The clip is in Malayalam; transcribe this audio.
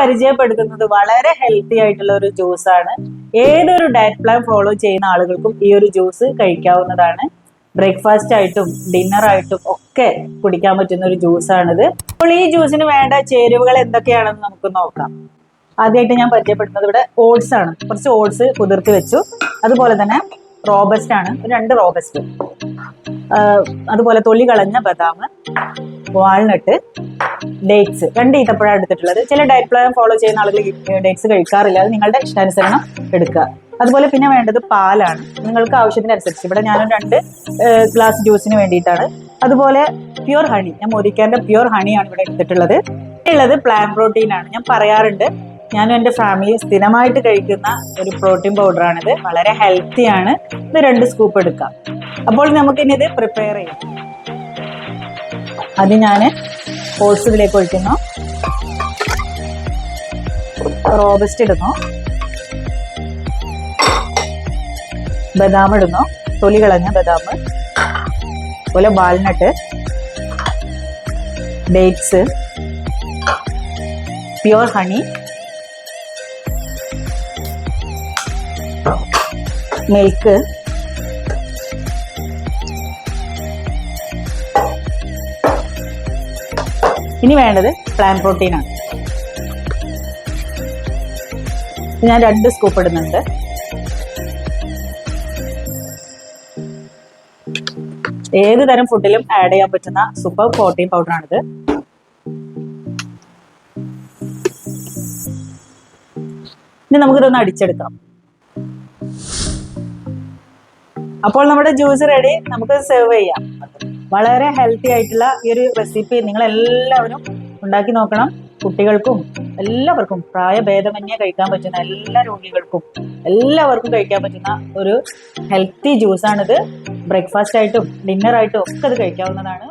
പരിചയപ്പെടുത്തുന്നത് വളരെ ഹെൽത്തി ആയിട്ടുള്ള ഒരു ജ്യൂസാണ്. ഏതൊരു ഡയറ്റ് പ്ലാൻ ഫോളോ ചെയ്യുന്ന ആളുകൾക്കും ഈ ഒരു ജ്യൂസ് കഴിക്കാവുന്നതാണ്. ബ്രേക്ക്ഫാസ്റ്റ് ആയിട്ടും ഡിന്നർ ആയിട്ടും ഒക്കെ കുടിക്കാൻ പറ്റുന്ന ഒരു ജ്യൂസാണിത്. അപ്പോൾ ഈ ജ്യൂസിന് വേണ്ട ചേരുവകൾ എന്തൊക്കെയാണെന്ന് നമുക്ക് നോക്കാം. ആദ്യമായിട്ട് ഞാൻ പരിചയപ്പെടുന്നത് ഇവിടെ ഓട്സ് ആണ്. കുറച്ച് ഓട്സ് കുതിർത്തി വെച്ചു. അതുപോലെ തന്നെ റോബസ്റ്റ് ആണ്, 2 റോബസ്റ്റ്. അതുപോലെ തൊലി കളഞ്ഞ ബദാം, വാൾനട്ട്, ഡേറ്റ്സ് 2 ഈത്തപ്പഴം എടുത്തിട്ടുള്ളത്. ചില ഡയറ്റ് പ്ലാൻ ഫോളോ ചെയ്യുന്ന ആളുകൾ ഡേറ്റ്സ് കഴിക്കാറില്ല, അത് നിങ്ങളുടെ ഇഷ്ടാനുസരണം എടുക്കുക. അതുപോലെ പിന്നെ വേണ്ടത് പാലാണ്, നിങ്ങൾക്ക് ആവശ്യത്തിനനുസരിച്ച്. ഇവിടെ ഞാനും 2 ഗ്ലാസ് ജ്യൂസിന് വേണ്ടിയിട്ടാണ്. അതുപോലെ പ്യുർ ഹണി, ഞാൻ മോദിക്കാന്റെ പ്യുർ ഹണിയാണ് ഇവിടെ എടുത്തിട്ടുള്ളത്. ഉള്ളത് പ്ലാൻ പ്രോട്ടീൻ ആണ്. ഞാൻ പറയാറുണ്ട്, ഞാനും എൻ്റെ ഫാമിലി സ്ഥിരമായിട്ട് കഴിക്കുന്ന ഒരു പ്രോട്ടീൻ പൗഡറാണിത്. വളരെ ഹെൽത്തി ആണ്. ഇത് 2 സ്കൂപ്പ് എടുക്കാം. അപ്പോൾ നമുക്കിനി ഇത് പ്രിപ്പയർ ചെയ്യാം. അത് ഞാൻ ഓട്സ് ഇതിലേക്ക് ഒഴിക്കുന്നു, റോബസ്റ്റ് ഇടുന്നു, ബദാം ഇടുന്നു, തൊലി കളഞ്ഞ ബദാം, അതുപോലെ walnut, dates, pure honey, milk, ഇനി വേണ്ടത് പ്ലാൻ പ്രോട്ടീൻ ആണ്. ഞാൻ 2 സ്കൂപ്പ് ഇടുന്നുണ്ട്. ഏത് തരം ഫുഡിലും ആഡ് ചെയ്യാൻ പറ്റുന്ന സൂപ്പർ പ്രോട്ടീൻ പൗഡറാണിത്. ഇനി നമുക്കിതൊന്ന് അടിച്ചെടുക്കാം. അപ്പോൾ നമ്മുടെ ജ്യൂസ് റെഡി, നമുക്ക് സെർവ് ചെയ്യാം. വളരെ ഹെൽത്തി ആയിട്ടുള്ള ഈ ഒരു റെസിപ്പി നിങ്ങൾ എല്ലാവരും ഉണ്ടാക്കി നോക്കണം. കുട്ടികൾക്കും എല്ലാവർക്കും, പ്രായഭേദമന്യേ കഴിക്കാൻ പറ്റുന്ന എല്ലാ രോഗികൾക്കും എല്ലാവർക്കും കഴിക്കാൻ പറ്റുന്ന ഒരു ഹെൽത്തി ജ്യൂസാണിത്. ബ്രേക്ക്ഫാസ്റ്റ് ആയിട്ടും ഡിന്നർ ആയിട്ടും ഒക്കെ ഇത് കഴിക്കാവുന്നതാണ്.